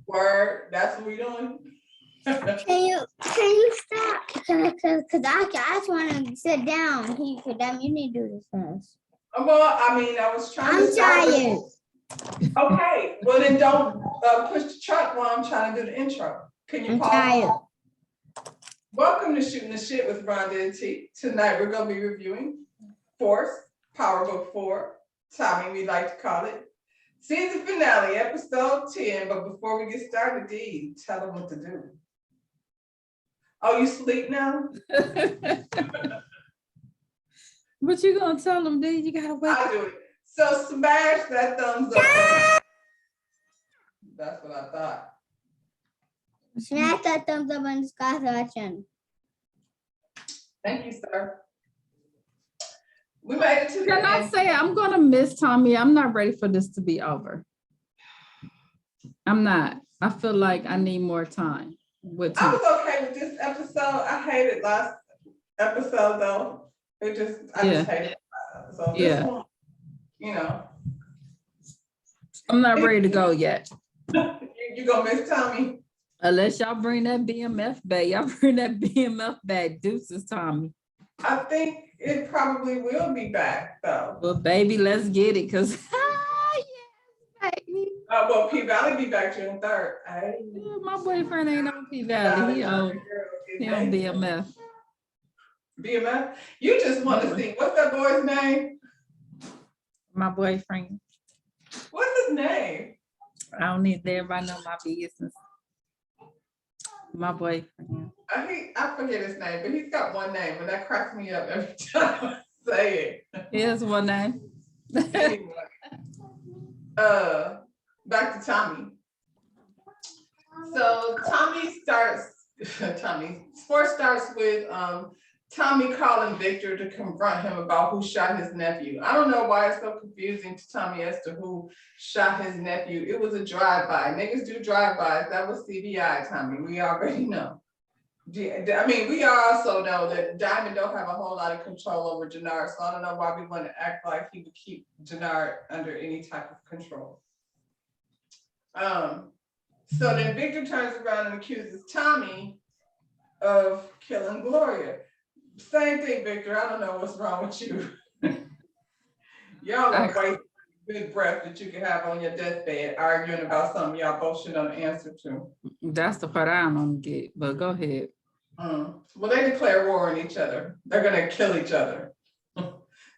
Word, that's what we doing. Can you stop? Cause I just want to sit down. You need to do this first. Well, I mean, I was trying to. I'm tired. Okay, well then don't push the truck while I'm trying to do the intro. Can you I'm pause? tired. Welcome to Shooting the Shit with Rhonda and T. Tonight we're going to be reviewing Force, Power Book 4, Tommy we like to call it, season finale, episode 10. But before we get started, D, tell them what to do. Oh, you sleep now? What you gonna tell them, D? You gotta wait. I do it. So smash that thumbs up. That's what I thought. Smash that thumbs up on the Sky section. Thank you, sir. We made it to the Can I end. say I'm gonna miss Tommy? I'm not ready for this to be over. I'm not. I feel like I need more time with I Tommy. was okay with this episode. I hated last episode though. I just hated it. So this one, you know. I'm not ready to go yet. You gonna miss Tommy? Unless y'all bring that BMF back. Y'all bring that BMF back. Deuces, Tommy. I think it probably will be back though. Well, baby, let's get it. Cause yes, baby. Well, P Valley be back June 3rd. Yeah, my boyfriend ain't on P Valley. He on BMF. BMF? You just want to see, what's that boy's name? My boyfriend. What's his name? I don't need everybody know my business. My boyfriend. I forget his name, but he's got one name, and that cracks me up every time I say it. He has one name. Anyway, back to Tommy. So Sports starts with Tommy calling Victor to confront him about who shot his nephew. I don't know why it's so confusing to Tommy as to who shot his nephew. It was a drive-by. Niggas do drive-bys. That was CBI, Tommy. We already know. I mean, we also know that Diamond don't have a whole lot of control over Jannard, so I don't know why we want to act like he would keep Jannard under any type of control. So then Victor turns around and accuses Tommy of killing Gloria. Same thing, Victor. I don't know what's wrong with you. Y'all are wasting good breath that you can have on your deathbed arguing about something y'all both should know the answer to. That's the part I don't get, but go ahead. Well, they declare war on each other. They're gonna kill each other.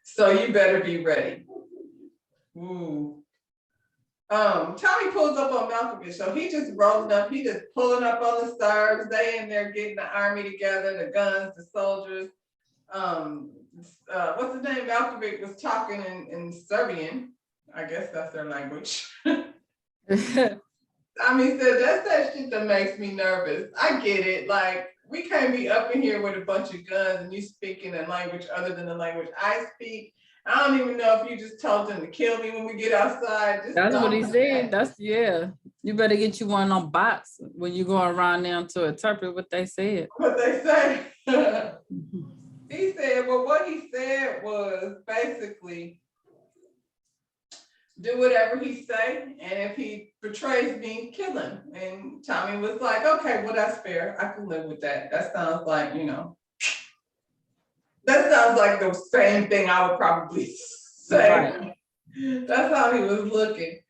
So you better be ready. Ooh. Tommy pulls up on Malkovich, so he just rolling up, he just pulling up on the stars. They in there getting the army together, the guns, the soldiers. What's his name? Malkovich was talking in Serbian. I guess that's their language. Tommy said, that's that shit that makes me nervous. I get it. Like, we can't be up in here with a bunch of guns and you speaking a language other than the language I speak. I don't even know if you just told them to kill me when we get outside. That's what he said. You better get you one on bots when you go around there to interpret what they said. What they say. He said, well, what he said was basically do whatever he say, and if he betrays me, kill him. And Tommy was like, okay, well, that's fair. I can live with that. That sounds like, that sounds like the same thing I would probably say. Right. That's how he was looking.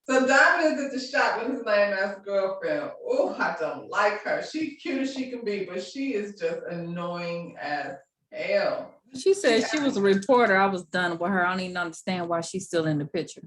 So Diamond is at the shop with his lame ass girlfriend. Oh, I don't like her. She's cute as she can be, but she is just annoying as hell. She said she was a reporter. I was done with her. I don't even understand why she's still in the picture.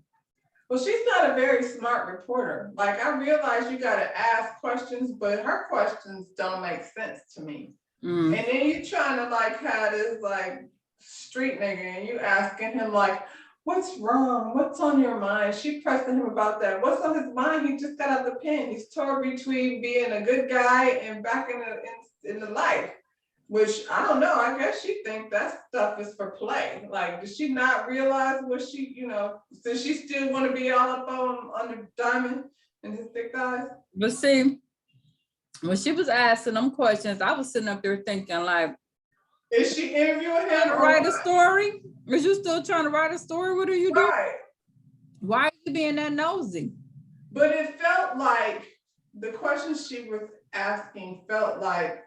Well, she's not a very smart reporter. Like, I realize you got to ask questions, but her questions don't make sense to me. And then you trying to like have this like street nigga and you asking him like, what's wrong? What's on your mind? She pressing him about that. What's on his mind? He just got out the pen. He's torn between being a good guy and back in the life, which I don't know. I guess she think that stuff is for play. Like, does she not realize what she, does she still want to be all up on under Diamond and his thick thighs? But see, when she was asking them questions, I was sitting up there thinking like, is she interviewing him to write a story? Is you still trying to write a story? What are you doing? Right. Why are you being that nosy? But it felt like the questions she was asking felt like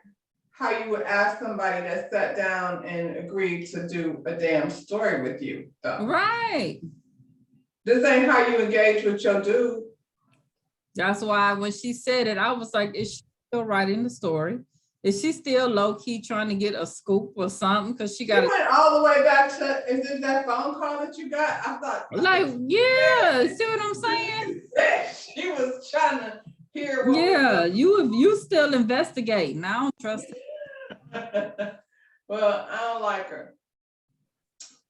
how you would ask somebody that sat down and agreed to do a damn story with you, though. Right. This ain't how you engage with your dude. That's why when she said it, I was like, is she still writing the story? Is she still low-key trying to get a scoop or something? Because she You got went all the way back to, is it that phone call that you got? I thought. like, yeah, see what I'm saying? She was trying to hear what Yeah, was you still investigating. I don't trust it. Well, I don't like her.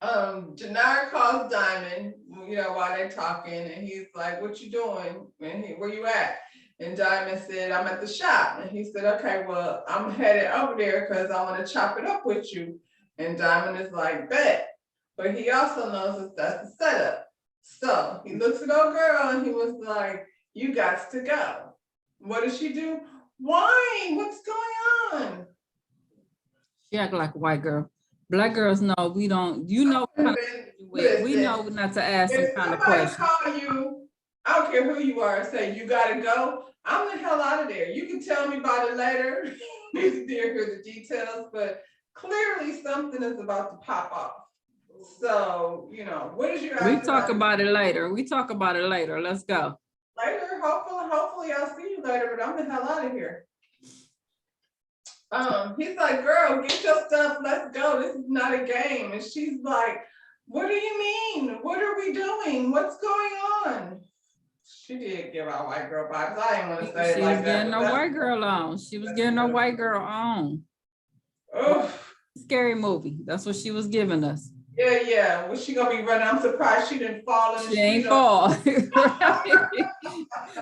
Janara calls Diamond, while they're talking, and he's like, "What you doing? And where you at?" And Diamond said, "I'm at the shop." And he said, "Okay, well, I'm headed over there because I want to chop it up with you." And Diamond is like, "Bet." But he also knows that that's the setup. So he looks at old girl and he was like, "You got to go." What does she do? Why? What's going on? She act like a white girl. Black girls know we don't, we know not to ask some If kind of somebody question. call you, I don't care who you are, and say you gotta go, I'm the hell out of there. You can tell me about it later. You didn't hear the details, but clearly something is about to pop off. So, what did you ask? We talk about it later. Let's go. Later, hopefully I'll see you later, but I'm the hell out of here. He's like, "Girl, get your stuff, let's go. This is not a game." And she's like, "What do you mean? What are we doing? What's going on?" She did give out white girl vibes. I didn't want to say it like that. Getting a white girl on. She was getting a white girl on. Oh, scary movie. That's what she was giving us. Yeah. Was she gonna be running? I'm surprised she didn't fall in the street. She ain't fall.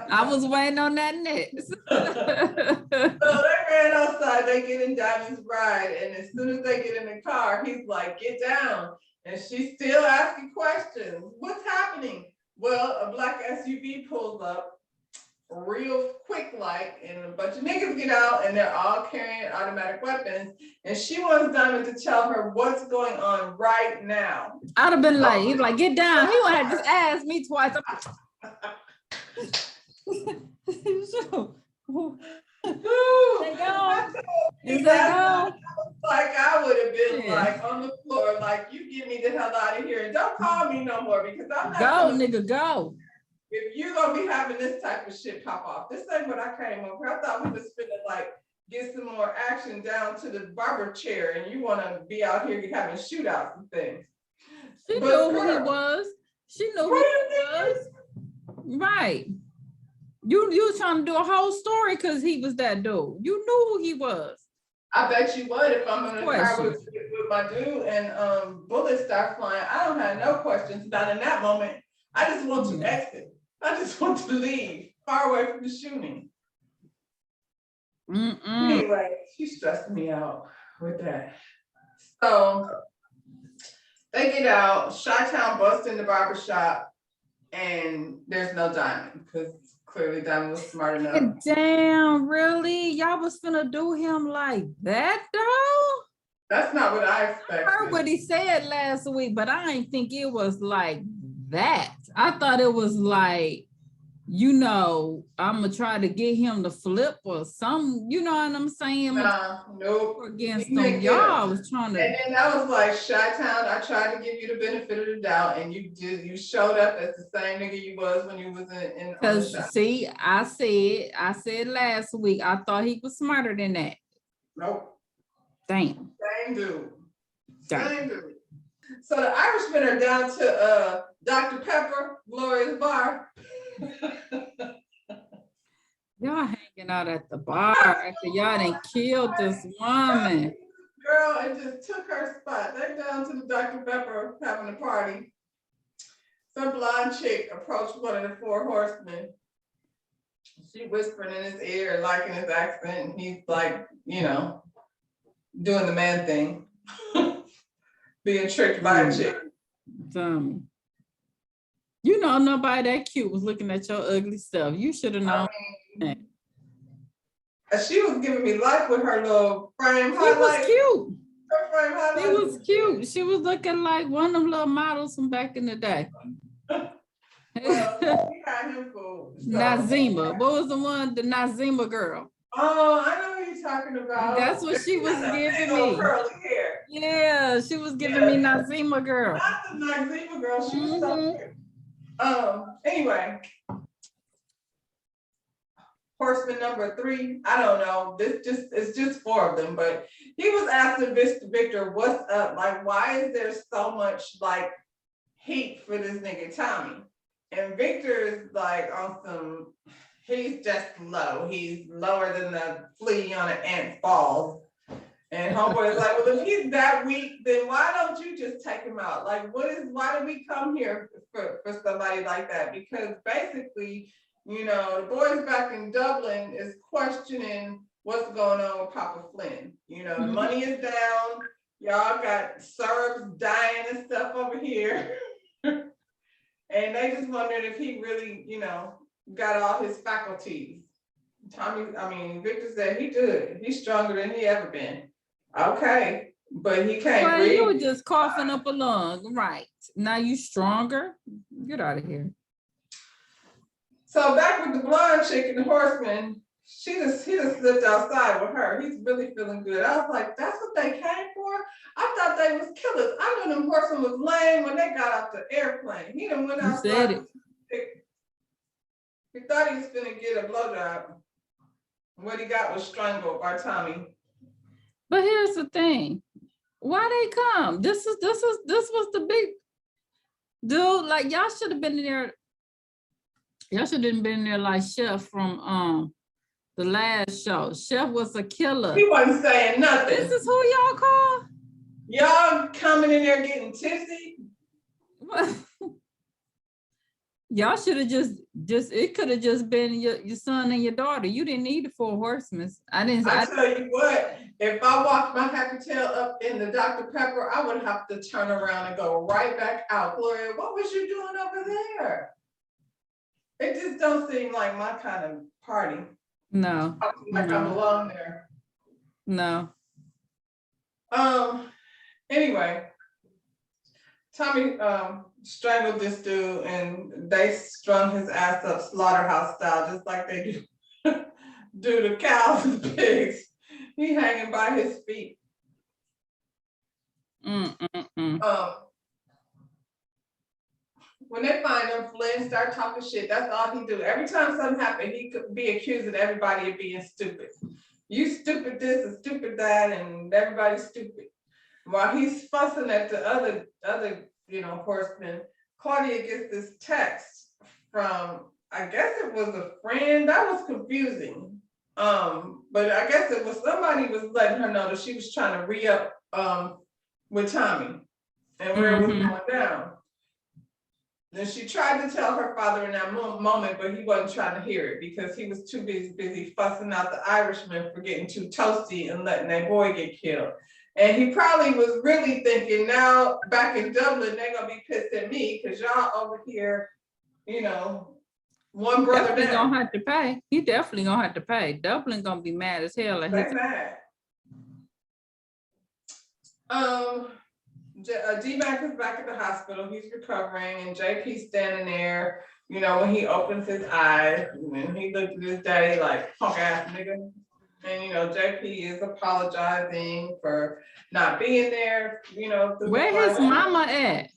I was waiting on that next. So they ran outside, they get in Diamond's ride, and as soon as they get in the car, he's like, "Get down." And she's still asking questions. What's happening? Well, a black SUV pulls up real quick and a bunch of niggas get out and they're all carrying automatic weapons. And she wants Diamond to tell her what's going on right now. I'd have been like, he'd be like, "Get down." He would have just asked me twice. Like I would have been like on the floor, like, "You get me the hell out of here and don't call me no more because I'm not nigga, go. If you're gonna be having this type of shit pop off, this ain't what I came over. I thought we was finna get some more action down to the barber chair, and you wanna be out here having shootouts and things." She knew who he was. She knew who he was. Right. You was trying to do a whole story because he was that dude. You knew who he was. I bet you would if I'm in the car with my dude and bullets start flying. I don't have no questions. Not in that moment. I just want to exit. I just want to leave far away from the shooting. Anyway, she stressed me out with that. So they get out. Chi-Town busts in the barbershop, and there's no Diamond because clearly Diamond was smart enough. Damn, really? Y'all was finna do him like that, though? That's not what I expected. I heard what he said last week, but I didn't think it was like that. I thought it was like, I'm gonna try to get him to flip or something. You know what I'm saying? Nope. Against them, y'all was trying to. And then I was like, Chi-Town, I tried to give you the benefit of the doubt, and you showed up as the same nigga you was when you was in. Because see, I said last week, I thought he was smarter than that. Nope. Damn. Same dude. Same dude. So the Irishmen are down to Dr. Pepper, Gloria's bar. Y'all hanging out at the bar after y'all done killed this woman. Girl, and just took her spot. They're down to the Dr. Pepper having a party. Some blonde chick approached one of the four horsemen. She whispered in his ear, liking his accent, and he's like, doing the man thing. Being tricked by a chick. Dummy. Nobody that cute was looking at your ugly stuff. You should have known. She was giving me life with her little frame highlight. She was cute. Her frame highlight. She was cute. She was looking like one of them little models from back in the day. Well, we got him food. So. Nazima. What was the one? The Nazima girl. Oh, I know what you're talking about. That's what she was giving me. Curly hair. Yeah, she was giving me Nazima girl. Not the Nazima girl. She was so cute. Anyway. Horseman number 3, I don't know. It's just 4 of them, but he was asking Victor, what's up? Like, why is there so much like hate for this nigga Tommy? And Victor is like on some, he's just low. He's lower than the flea on an ant's balls. And homeboy is like, well, if he's that weak, then why don't you just take him out? Like, why do we come here for somebody like that? Because basically, you know, the boys back in Dublin is questioning what's going on with Papa Flynn. You know, the money is down. Y'all got Serbs dying and stuff over here. And they just wondered if he really, you know, got all his faculties. Victor said he good. He's stronger than he ever been. Okay, but he can't breathe. You were just coughing up a lung, right? Now you stronger? Get out of here. So back with the blonde chick and the horseman, he just slipped outside with her. He's really feeling good. I was like, that's what they came for? I thought they was killers. I knew them horsemen was lame when they got off the airplane. He done went outside. You said it. He thought he was gonna get a blowjob. What he got was strangled by Tommy. But here's the thing. Why they come? This was the big dude. Like, y'all should have been in there. Y'all should have been there like Chef from the last show. Chef was a killer. He wasn't saying nothing. This is who y'all call? Y'all coming in there getting tipsy? Y'all should have just it could have just been your son and your daughter. You didn't need the 4 horsemen. I tell you what, if I walked my happy tail up in the Dr. Pepper, I would have to turn around and go right back out. Gloria, what was you doing over there? It just don't seem like my kind of party. No. I belong there. No. Anyway, Tommy strangled this dude and they strung his ass up slaughterhouse style, just like they do the cows and pigs. He hanging by his feet. When they find him, Flynn start talking shit. That's all he do. Every time something happened, he could be accusing everybody of being stupid. You stupid this and stupid that, and everybody's stupid. While he's fussing at the other horsemen, Claudia gets this text from, I guess it was a friend. That was confusing. But I guess it was somebody was letting her know that she was trying to re-up with Tommy and where it was going down. Then she tried to tell her father in that moment, but he wasn't trying to hear it because he was too busy fussing out the Irishman for getting too toasty and letting that boy get killed. And he probably was really thinking, now back in Dublin, they're gonna be pissed at me because y'all over here, you know, one brother definitely down. Gonna have to pay. He definitely gonna have to pay. Dublin gonna be mad as hell at his. Mad. D-Mac is back at the hospital. He's recovering, and JP's standing there. You know, when he opens his eyes, and he looked at his daddy like, punk ass nigga. And, you know, JP is apologizing for not being there, you know. Where his mama at?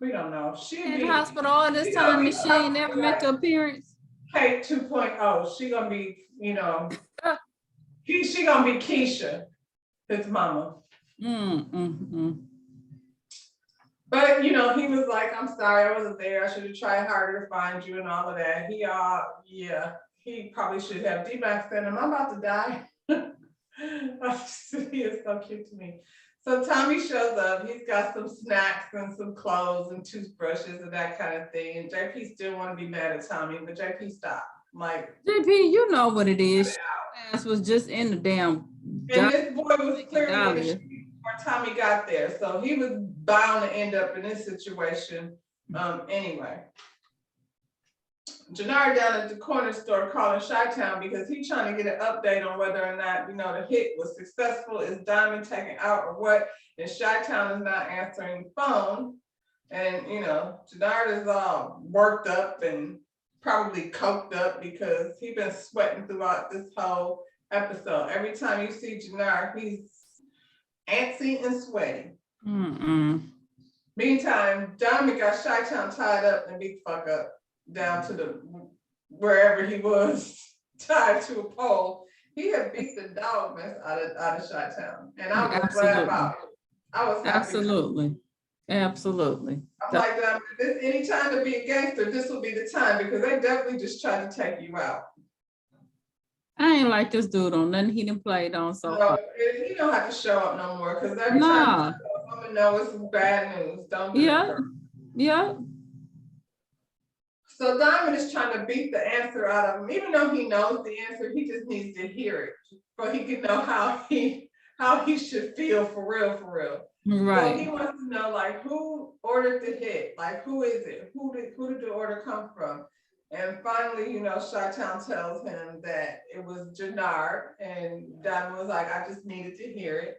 We don't know. She in the hospital all this time and she ain't never make an appearance. Kate 2.0. She gonna be, you know, she gonna be Keisha, his mama. But, you know, he was like, I'm sorry, I wasn't there. I should have tried harder to find you and all of that. He probably should have. D-Mac said, I'm about to die. He is so cute to me. So Tommy shows up. He's got some snacks and some clothes and toothbrushes and that kind of thing. And JP still want to be mad at Tommy, but JP stopped. Like, JP, you know what it is. Ass was just in the damn. And this boy was clearly in the street before Tommy got there. So he was bound to end up in this situation anyway. Jannard down at the corner store calling Chi-Town because he's trying to get an update on whether or not, you know, the hit was successful. Is Diamond taken out or what? And Chi-Town is not answering the phone. And, Jannard is all worked up and probably coked up because he's been sweating throughout this whole episode. Every time you see Jannard, he's antsy and sweaty. Meantime, Diamond got Chi-Town tied up and beat the fuck up down to wherever he was tied to a pole. He had beat the dog mess out of Chi-Town. And I was glad about it. I was happy. Absolutely. I'm like, if any time to be a gangster, this will be the time because they definitely just tried to take you out. I ain't like this dude on nothing he done played on so far. He don't have to show up no more because every time I'm gonna know it's bad news. Don't do it. Yeah. So Diamond is trying to beat the answer out of him, even though he knows the answer. He just needs to hear it, so he can know how he should feel for real. Right. So he wants to know like who ordered the hit, like who is it, who did the order come from, and finally, Chi-Town tells him that it was Jannard, and Diamond was like, I just needed to hear it,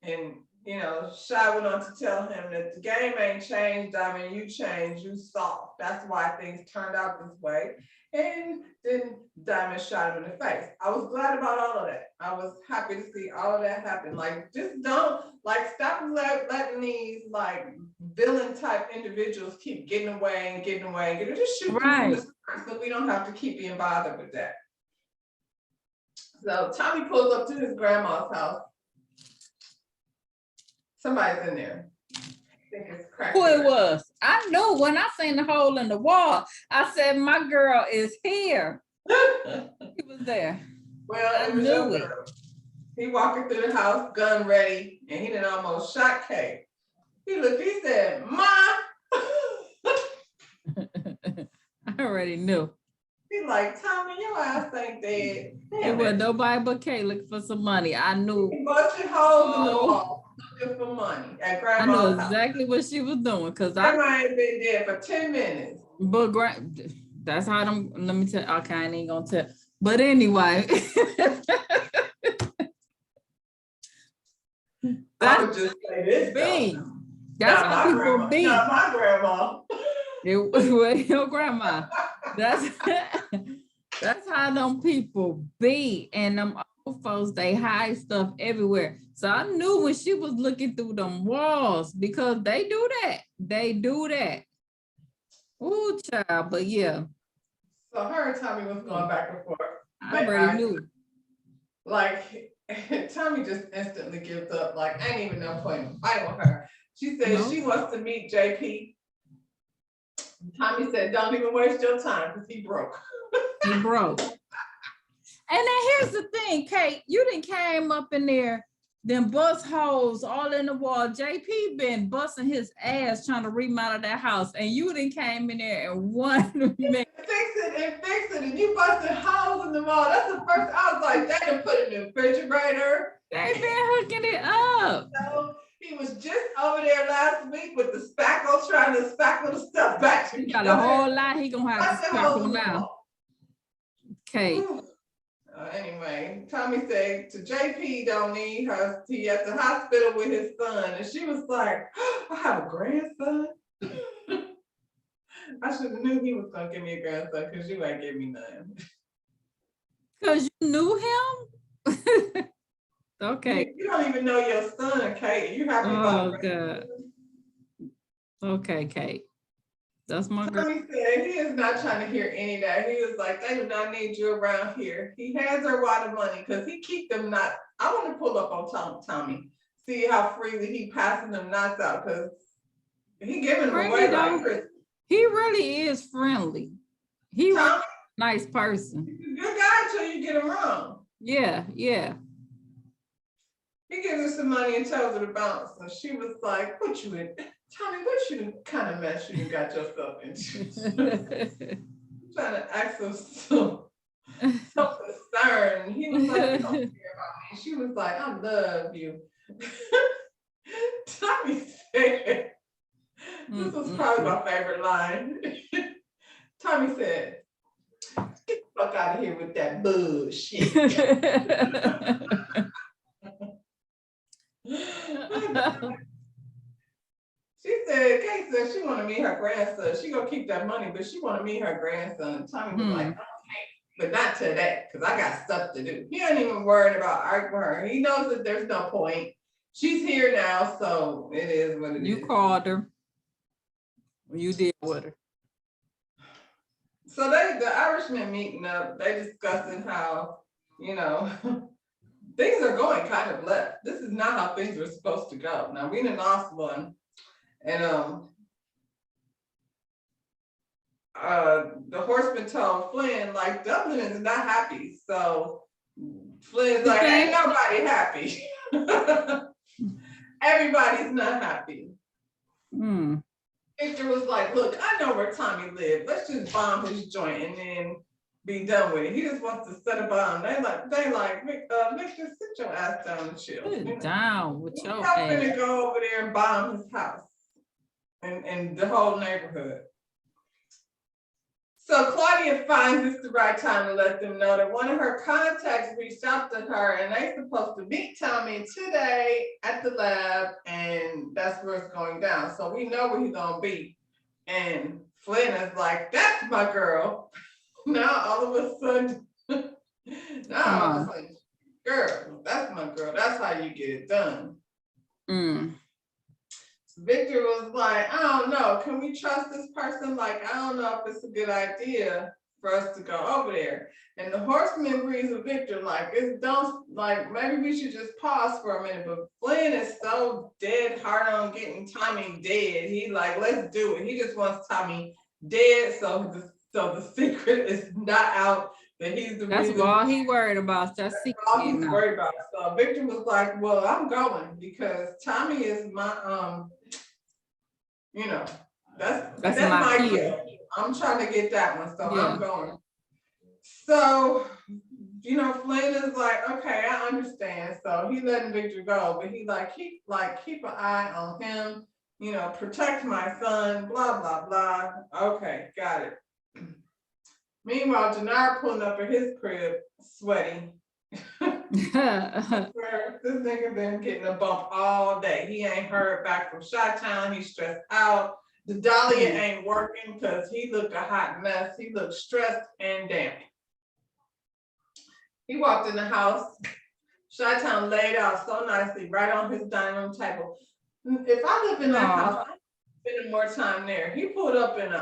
and Shy went on to tell him that the game ain't changed, Diamond, you changed, you soft. That's why things turned out this way. And then Diamond shot him in the face. I was glad about all of that. I was happy to see all of that happen. Like, just don't, stop letting these, villain type individuals keep getting away. Just shoot them from the start so we don't have to keep being bothered with that. So Tommy pulls up to his grandma's house. Somebody's in there. I think it's cracked. Who it was? I knew when I seen the hole in the wall. I said, my girl is here. He was there. Well, it was your girl. He walking through the house, gun ready, and he done almost shot Kate. He said, Ma. I already knew. He like, Tommy, your ass ain't dead. It was nobody but Kate looking for some money. I knew. He busted holes in the wall looking for money at grandma's house. I knew exactly what she was doing because Grandma ain't been dead for 10 minutes. But that's how them, let me tell you, okay, I ain't gonna tell. But anyway. I would just say this. Be. That's how people be. Not my grandma. Your grandma. That's how them people be. And them old folks, they hide stuff everywhere. So I knew when she was looking through them walls because they do that. They do that. Ooh, child, but yeah. So her and Tommy was going back and forth. I already knew. Tommy just instantly gives up. Ain't even no point in fighting with her. She said she wants to meet JP. Tommy said, don't even waste your time because he broke. He broke. And then here's the thing, Kate, you done came up in there, them bust holes all in the wall. JP been busting his ass trying to remodel that house, and you done came in there and won. Fix it, and you busted holes in the wall. That's the first, I was like, they done put it in the refrigerator. They been hooking it up. So he was just over there last week with the spackle, trying to spackle the stuff back together. He got a whole lot he gonna have to spackle now. Okay. Anyway, Tommy said to JP don't need her. He at the hospital with his son, and she was like, I have a grandson. I should have knew he was gonna give me a grandson because you ain't give me none. Because you knew him? Okay. You don't even know your son, Kate. You happy about God. Okay, Kate. That's my girl. Tommy said he is not trying to hear any of that. He was like, they do not need you around here. He hands her a lot of money because he keep them not. I want to pull up on Tommy, see how freely he passing them knots out because he giving them away like Chris. He really is friendly. He really is a nice person. He's a good guy until you get him wrong. Yeah. He gives her some money and tells her to bounce. And she was like, what you in? Tommy, what you kind of mess you got yourself into? Trying to ask him some concern. He was like, you don't care about me. She was like, I love you. Tommy said, this was probably my favorite line. Tommy said, get the fuck out of here with that bullshit. She Kate said she want to meet her grandson. She gonna keep that money, but she want to meet her grandson. And Tommy was like, okay, but not today, because I got stuff to do. He ain't even worried about arguing with her. He knows that there's no point. She's here now, so it is what it is. You called her. You did with her. So the Irishmen meeting up, they discussing how, you know, things are going kind of left. This is not how things were supposed to go. Now we done lost one. And the horseman told Flynn, like, Dublin is not happy. So Flynn's like, ain't nobody happy. Everybody's not happy. Victor was like, look, I know where Tommy lived. Let's just bomb his joint and then be done with it. He just wants to set a bomb. They like, Victor, sit your ass down and chill. Sit down with your ass. I'm gonna go over there and bomb his house and the whole neighborhood. So Claudia finds this the right time to let them know that one of her contacts reached out to her and they're supposed to meet Tommy today at the lab, and that's where it's going down. So we know where he's gonna be. And Flynn is like, that's my girl. Now all of a sudden, girl, that's my girl. That's how you get it done. Victor was like, I don't know, can we trust this person? Like, I don't know if it's a good idea for us to go over there. And the horseman agrees with Victor, like, maybe we should just pause for a minute. But Flynn is so dead hard on getting Tommy dead. He like, let's do it. He just wants Tommy dead, so the secret is not out. That he's the That's reason. all he worried about. That's all he's worried about. So Victor was like, well, I'm going because Tommy is my you know, that's my kid. I'm trying to get that one, so I'm going. So, you know, Flynn is like, okay, I understand. So he letting Victor go, but he keep an eye on him, you know, protect my son, blah, blah, blah. Okay, got it. Meanwhile, Jannar pulling up at his crib, sweaty. This nigga been getting a bump all day. He ain't heard back from Chi-Town. He's stressed out. The Dahlia ain't working because he looked a hot mess. He looked stressed and damaged. He walked in the house. Chi-Town laid out so nicely right on his dining room table. If I live in that house, I'm spending more time there. He pulled up in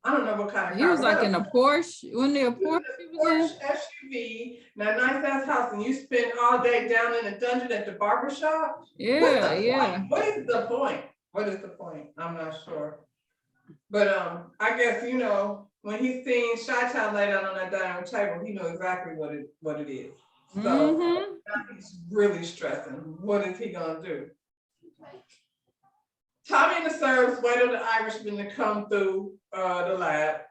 I don't know what kind of car. He was like in a Porsche. Wasn't there a Porsche? Porsche SUV, that nice ass house, and you spend all day down in a dungeon at the barbershop? Yeah, yeah. Point? What is the point? What is the point? I'm not sure. But I guess, you know, when he seen Chi-Town lay down on that dining room table, he knew exactly what it is. So now he's really stressing. What is he gonna do? Tommy and the servants wait on the Irishman to come through the lab.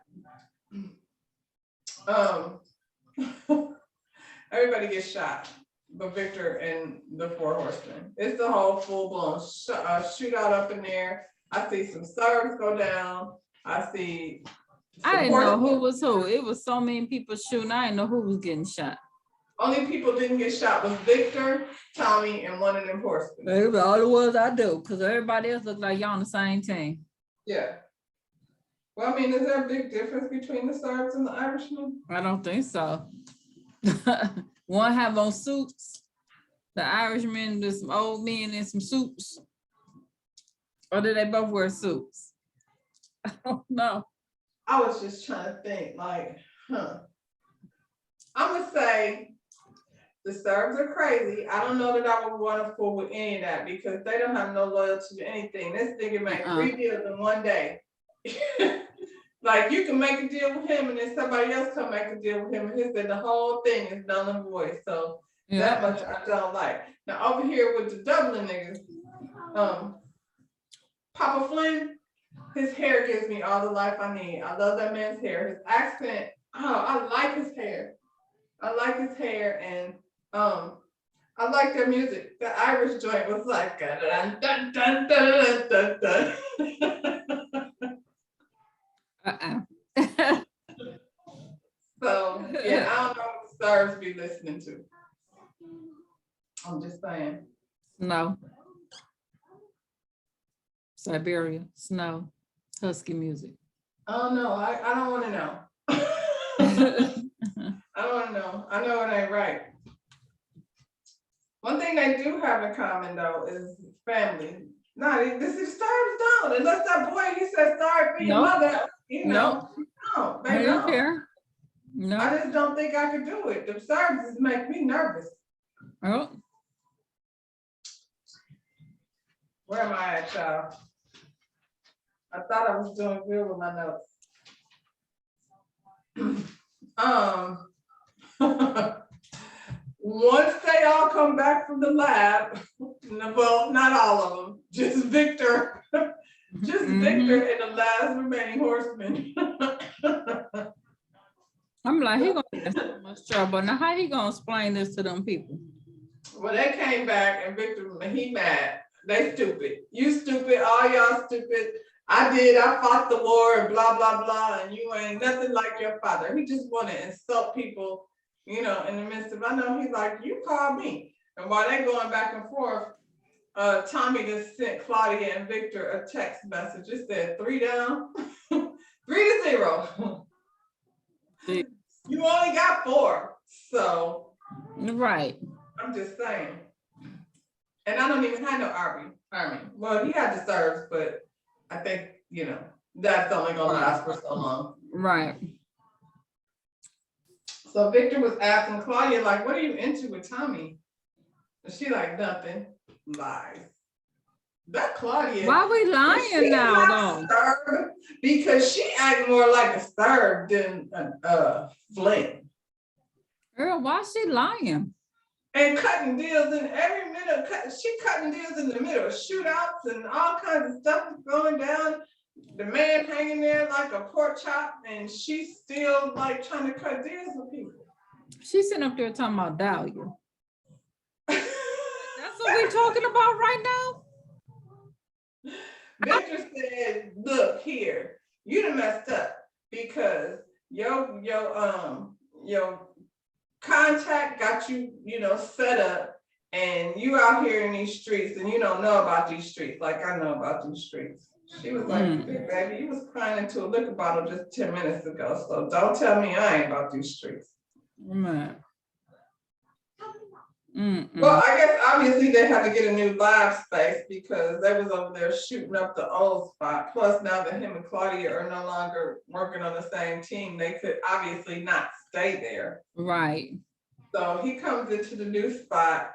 Everybody gets shot, but Victor and the four horsemen. It's the whole full-blown shootout up in there. I see some servants go down. I didn't know who was who. It was so many people shooting. I didn't know who was getting shot. Only people didn't get shot was Victor, Tommy, and one of them horsemen. They were all the ones I do, because everybody else looked like y'all on the same team. Yeah. Well, I mean, is there a big difference between the Serbs and the Irishmen? I don't think so. One have on suits. The Irishman, there's some old men in some suits. Or did they both wear suits? I don't know. I was just trying to think, like, I'm gonna say the Serbs are crazy. I don't know that I would want to fool with any of that because they don't have no loyalty to anything. This nigga made 3 deals in one day. Like, you can make a deal with him and then somebody else come make a deal with him and he said the whole thing is null and void. So that much I don't like. Now over here with the Dublin niggas, Papa Flynn, his hair gives me all the life I need. I love that man's hair. His accent, I like his hair. I like his hair, and I like their music. The Irish joint was like dun dun dun dun dun dun. So yeah, I don't know what the Serbs be listening to. I'm just saying. No. Siberia, snow, husky music. Oh no, I don't want to know. I don't want to know. I know it ain't right. One thing they do have in common though is family. No, this is stars don't. Unless that boy he said sorry for your Nope. mother, you know. Nope. No, I they don't don't. care. No. I just don't think I could do it. The services make me nervous. Oh, Where am I at, y'all? I thought I was doing good with my notes. Once they all come back from the lab, well, not all of them, just Victor, Victor and the last remaining horseman. I'm like, he gonna get in so much trouble. Now, how he gonna explain this to them people? Well, they came back and Victor, he mad. They stupid. You stupid. All y'all stupid. I fought the war and blah, blah, blah. And you ain't nothing like your father. He just want to insult people, you know, in the midst of, I know he's like, you called me. And while they going back and forth, Tommy just sent Claudia and Victor a text message. It said 3 down, 3-0. You only got 4. So. Right. I'm just saying. And I don't even have no army. Well, he had the serves, but I think, you know, that's only gonna last for so long. Right. So Victor was asking Claudia, like, what are you into with Tommy? And she like, nothing. Lies. That Claudia. Why we lying now, though? Because she act more like a serve than a Flint. Girl, why she lying? And cutting deals in every minute. She cutting deals in the middle of shootouts and all kinds of stuff is going down. The man hanging there like a pork chop, and she's still like trying to cut deals with people. She's sitting up there talking about Dahlia. That's what we're talking about right now. Victor said, "Look here, you done messed up because your contact got you, you know, set up, and you out here in these streets, and you don't know about these streets like I know about these streets." She was like, "Baby, you was crying into a liquor bottle just 10 minutes ago, so don't tell me I ain't about these streets." Man. Well, I guess obviously they had to get a new lab space because they was over there shooting up the old spot. Plus, now that him and Claudia are no longer working on the same team, they could obviously not stay there. Right. So he comes into the new spot.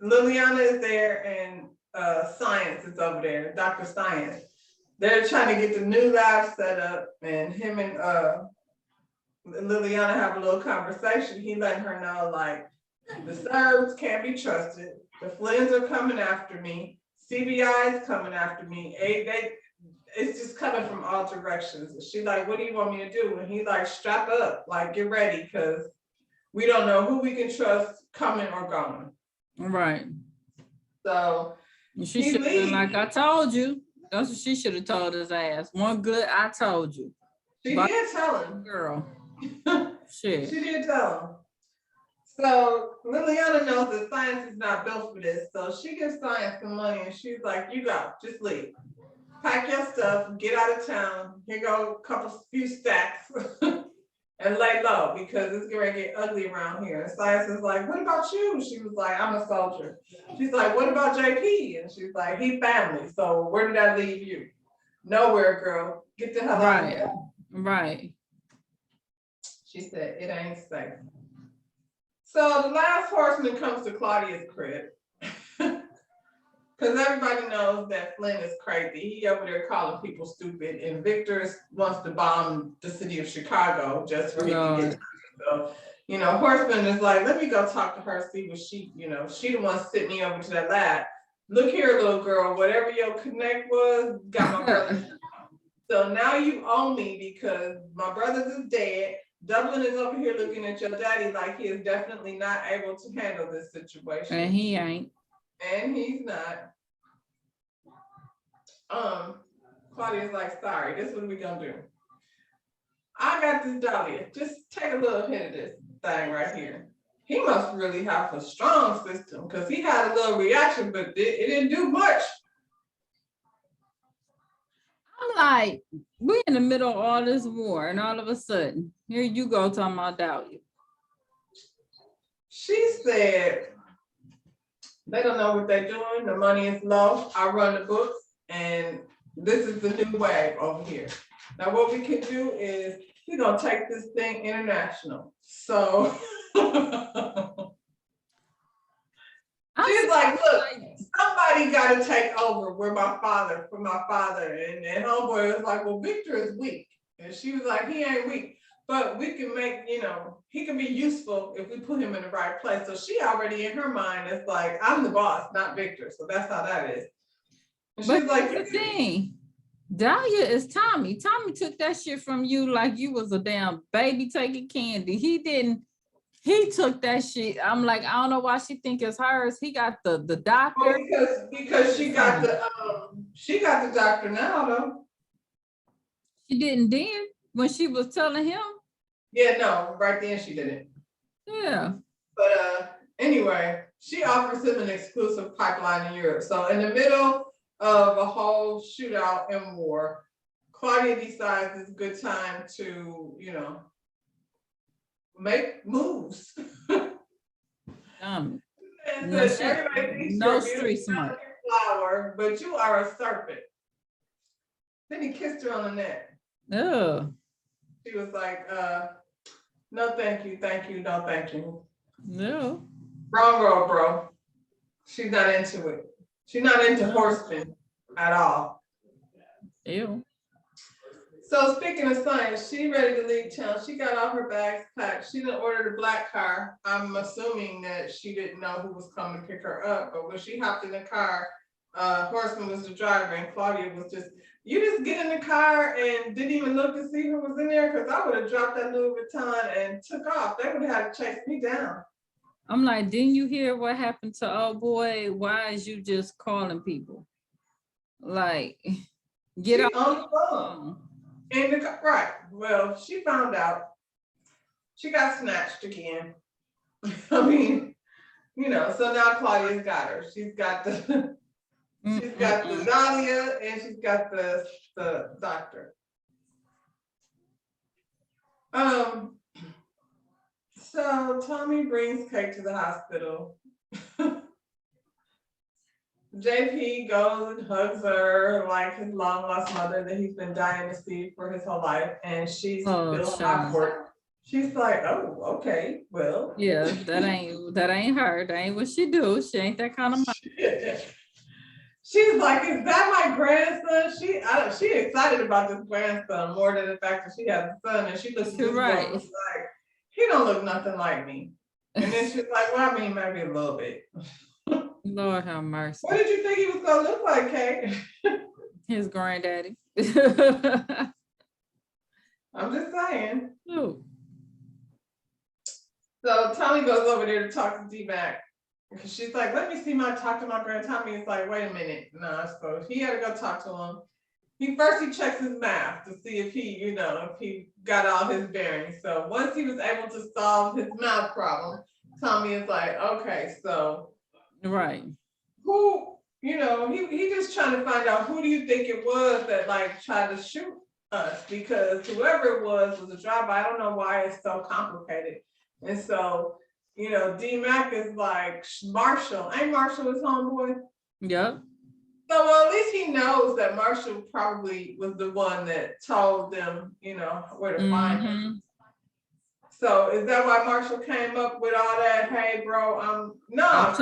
Liliana is there and Science is over there, Dr. Science. They're trying to get the new lab set up, and him and Liliana have a little conversation. He letting her know, like, the Serbs can't be trusted. The Flynn's are coming after me. CBI is coming after me. It's just coming from all directions. She like, what do you want me to do? And he like, strap up, like, get ready, because we don't know who we can trust coming or going. Right. So she should have been like, I told you. That's what she should have told his ass. One good, I told you. She did tell him. Girl. Shit. She did tell him. So Liliana knows that Science is not built for this. So she gives Science some money and she's like, you go, just leave. Pack your stuff, get out of town. Here go a few stacks and lay low because it's gonna get ugly around here. And Science is like, what about you? She was like, I'm a soldier. She's like, what about JP? And she's like, he family. So where did I leave you? Nowhere, girl. Get the hell out of here. Right. She said, it ain't safe. So the last horseman comes to Claudia's crib. Because everybody knows that Flynn is crazy. He over there calling people stupid, and Victor wants to bomb the city of Chicago just for him to get. So, you know, Horseman is like, let me go talk to her, see what she, you know, she the one sent me over to that lab. Look here, little girl, whatever your connect was, got my brother. So now you owe me because my brother is dead. Dublin is over here looking at your daddy like he is definitely not able to handle this situation. And he ain't. And he's not. Claudia's like, sorry, this is what we gonna do. I got this Dahlia. Just take a little hit of this thing right here. he must really have a strong system because he had a little reaction, but it didn't do much. I'm like, we're in the middle of all this war, and all of a sudden, here you go talking about Dahlia. She said, they don't know what they're doing. The money is low. I run the books, and this is the new way over here. Now, what we can do is we're gonna take this thing international. So she's like, look, somebody got to take over for my father, and homeboy was like, well, Victor is weak, and she was like, he ain't weak. But we can make, he can be useful if we put him in the right place. So she already in her mind is like, I'm the boss, not Victor. So that's how that is. And she's like, the thing, Dahlia is Tommy. Tommy took that shit from you like you was a damn baby taking candy. He didn't. He took that shit. I'm like, I don't know why she think it's hers. He got the doctor. Well, because she got the doctor now though. She didn't then when she was telling him. Yeah, no, right then she didn't. Yeah. But anyway, she offers him an exclusive pipeline in Europe. So in the middle of a whole shootout and war, Claudia decides it's a good time to, make moves. No street smart. Flower, but you are a serpent. Then he kissed her on the neck. Oh. She was like, no, thank you, no, thank you. No. Wrong road, bro. She's not into it. She's not into horsemen at all. Ew. So speaking of science, she ready to leave town. She got all her bags packed. She didn't order the black car. I'm assuming that she didn't know who was coming to pick her up. But when she hopped in the car, Horseman was the driver and Claudia was you just get in the car and didn't even look to see who was in there, because I would have dropped that Louis Vuitton and took off. They would have had to chase me down. I'm like, didn't you hear what happened to old boy? Why is you just calling people? Like, get off on the phone. Right. Well, she found out. She got snatched again. I mean, so now Claudia's got her. She's got the Dahlia and she's got the doctor. So Tommy brings Kate to the hospital. JP goes and hugs her like his long lost mother that he's been dying to see for his whole life, and she's still awkward. She's like, oh, okay, well. Yeah, that ain't her. That ain't what she do. She ain't that kind of mom. She's like, is that my grandson? She excited about this grandson more than the fact that she has a son, and she looks at this right. girl, like, he don't look nothing like me. And then she's like, well, I mean, maybe a little bit. Lord have mercy. What did you think he was gonna look like, Kate? His granddaddy. I'm just saying. Ooh. So Tommy goes over there to talk to D-Mac. Because she's like, let me talk to my grand. Tommy is like, wait a minute. No, so he had to go talk to him. He checks his math to see if he got all his bearings. So once he was able to solve his math problem, Tommy is like, okay, so right. Who, he just trying to find out who do you think it was that tried to shoot us, because whoever it was a driver. I don't know why it's so complicated. And so, D-Mac is like, Marshall. Ain't Marshall his homeboy? Yep. So well, at least he knows that Marshall probably was the one that told them, where to find him. So is that why Marshall came up with all that? Hey, bro, no,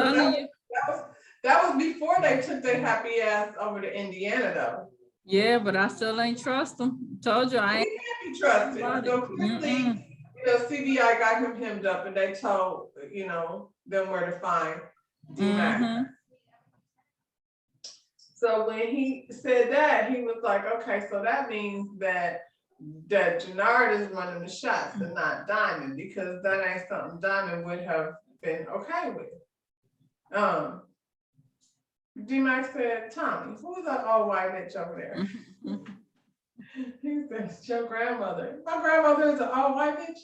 that was before they took their happy ass over to Indiana, though. Yeah, but I still ain't trust them. Told you I ain't. He can't be trusted. So clearly, CBI got him hemmed up, and they told them where to find D-Mac. So when he said that, he was like, okay, so that means that Jannard is running the shots and not Diamond, because that ain't something Diamond would have been okay with. D-Mac said, Tommy, who's that old white bitch over there? He said, it's your grandmother. My grandmother is an old white bitch?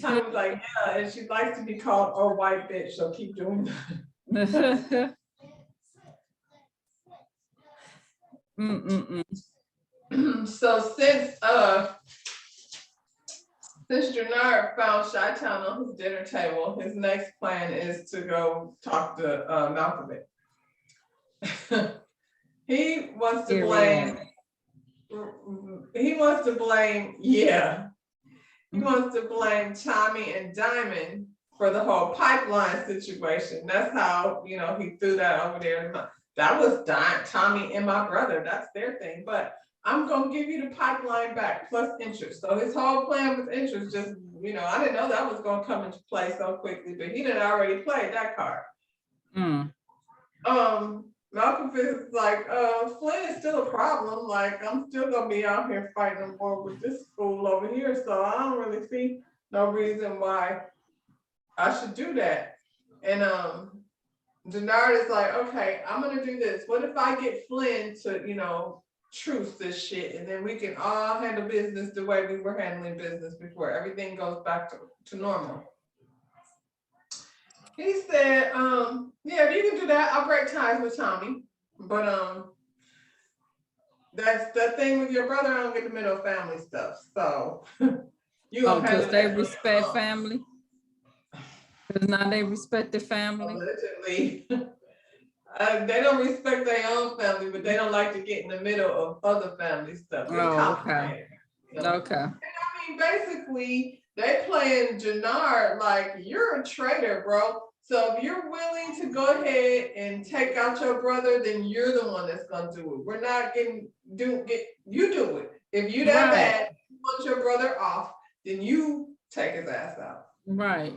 Tommy was like, yeah, and she likes to be called "oh white bitch," so keep doing that. So since Jannard found Chi-Town on his dinner table, his next plan is to go talk to Malcolm. He wants to blame. He wants to blame. Yeah, he wants to blame Tommy and Diamond for the whole pipeline situation. That's how he threw that over there. That was Tommy and my brother. That's their thing. But I'm gonna give you the pipeline back plus interest. So his whole plan with interest just, I didn't know that was gonna come into play so quickly, but he didn't already play that card. Malcolm is like, Flynn is still a problem. Like, I'm still gonna be out here fighting a war with this fool over here. So I don't really see no reason why I should do that. And Jannard is like, okay, I'm gonna do this. What if I get Flynn to, truce this shit, and then we can all handle business the way we were handling business before. Everything goes back to normal. He said, yeah, if you can do that, I'll break ties with Tommy. But that's the thing with your brother, I don't get the middle family stuff. So you don't because they respect family. Because now they respect the family. Allegedly. They don't respect their own family, but they don't like to get in the middle of other family stuff. Okay. Okay. And I mean, basically, they playing Jannard like, you're a traitor, bro. So if you're willing to go ahead and take out your brother, then you're the one that's gonna do it. We're not you do it. If you that bad, you want your brother off, then you take his ass out. Right.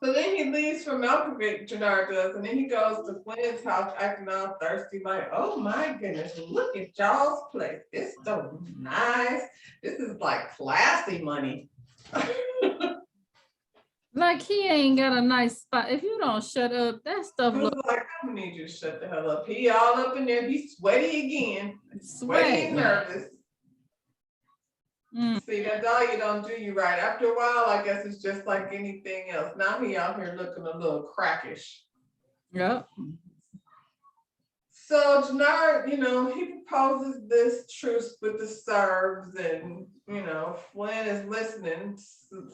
So then he leaves for Malkovich, Jannard does, and then he goes to Flynn's house acting all thirsty, like, oh my goodness, look at y'all's place. It's so nice. This is like classy money. Like he ain't got a nice spot. If you don't shut up, that stuff looks like, I'm gonna need you to shut the hell up. He all up in there, he's sweaty again. Sweaty and nervous. See, that dog, you don't do you right. After a while, I guess it's just like anything else. Now he out here looking a little crackish. Yep. So Jannard, he proposes this truce with the Serbs, and Flynn is listening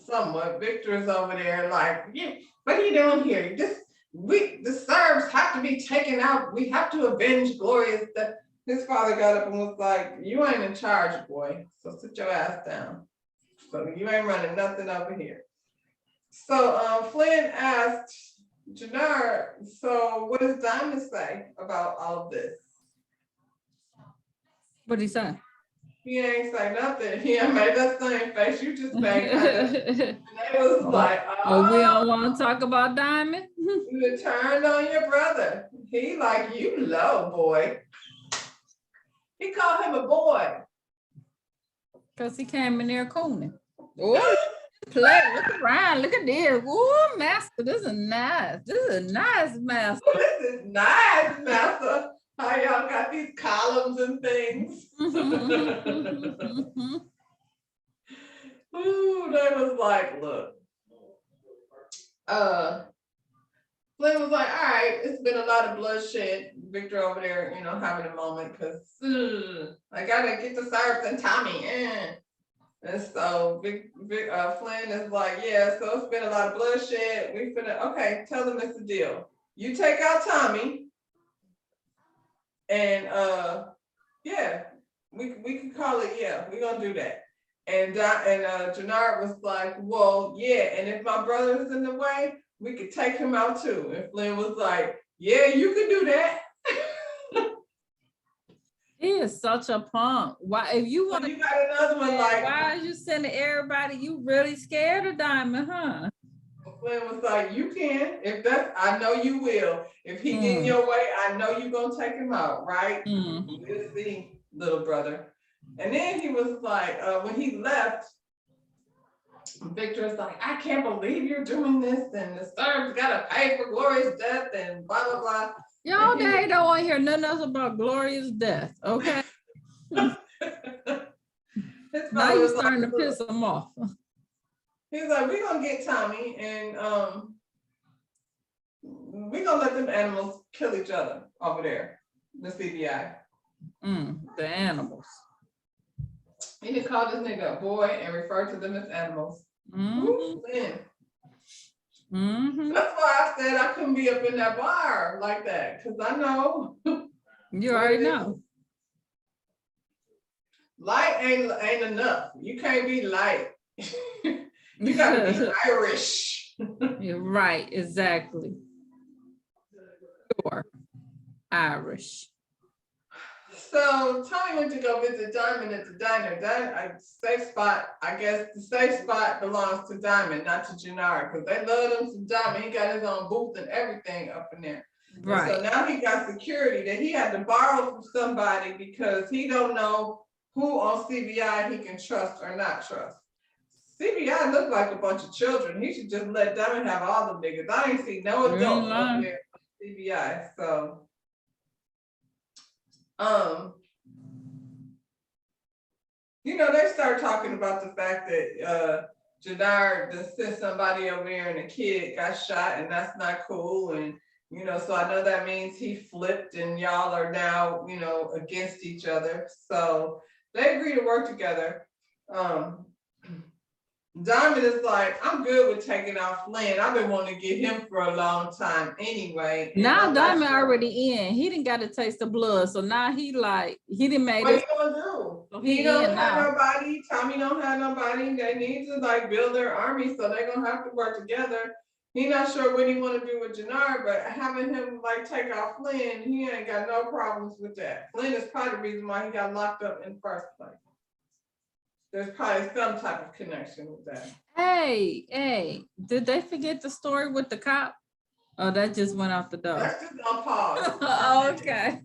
somewhat. Victor is over there like, yeah, what are you doing here? The Serbs have to be taken out. We have to avenge Gloria's death. His father got up and was like, you ain't in charge, boy. So sit your ass down. So you ain't running nothing over here. So Flynn asked Jannard, so what does Diamond say about all of this? What did he say? He ain't say nothing. He ain't made that same face you just made. And they was like, oh, we don't want to talk about Diamond? You turned on your brother. He like, you low, boy. He called him a boy. Because he came in there cooning. Oh, play, look around, look at this. Oh, master, this is nice. This is nice, master. This is nice, master. How y'all got these columns and things. Ooh, they was like, look. Flynn was like, all right, it's been a lot of bloodshed. Victor over there, having a moment because I gotta get the Serbs and Tommy. And so Flynn is like, yeah, so it's been a lot of bloodshed. Okay, tell them it's the deal. You take out Tommy, and yeah, we can call it, yeah, we're gonna do that. And Jannard was like, well, yeah, and if my brother's in the way, we could take him out too. And Flynn was like, yeah, you can do that. He is such a punk. Why, if you want to, you got another one like, why are you sending everybody? You really scared of Diamond, huh? Flynn was like, you can. If that's, I know you will. If he get in your way, I know you're gonna take him out, right? We'll see, little brother. And then he was like, when he left, Victor was like, I can't believe you're doing this, and the Serbs gotta pay for Gloria's death, and blah blah blah. Y'all, they don't want to hear nothing else about Gloria's death, okay? And His Now father you're was like, starting to "Look," piss them off. he's like, we're gonna get Tommy and we're gonna let them animals kill each other over there, the CBI. The animals. He didn't call this nigga a boy and refer to them as animals. Ooh, man. That's why I said I couldn't be up in that bar like that, because I know. You already know. Light ain't enough. You can't be light. You gotta be Irish. You're right, exactly. Sure. Irish. So Tommy went to go visit Diamond at the diner. That safe spot, I guess the safe spot belongs to Diamond, not to Jannard, because they love him some Diamond. He got his own booth and everything up in there. Right. And so now he got security that he had to borrow from somebody because he don't know who on CBI he can trust or not trust. CBI look like a bunch of children. He should just let Diamond have all the niggas. I ain't see no adults up there on CBI. So you know, they start talking about the fact that Jannard just sent somebody over there and a kid got shot, and that's not cool. And you know, so I know that means he flipped and y'all are now, you know, against each other. So they agree to work together. Diamond is like, I'm good with taking out Flynn. I've been wanting to get him for a long time anyway. Now Diamond already in. He didn't got to taste the blood. So now he didn't make it. What he gonna do? So he don't have nobody. Tommy don't have nobody. They need to like build their army, so they're gonna have to work together. He not sure what he want to do with Jannard, but having him like take out Flynn, he ain't got no problems with that. Flynn is probably the reason why he got locked up in the first place. There's probably some type of connection with that. Hey, did they forget the story with the cop? Oh, that just went out the door. That's just on pause. Oh, okay.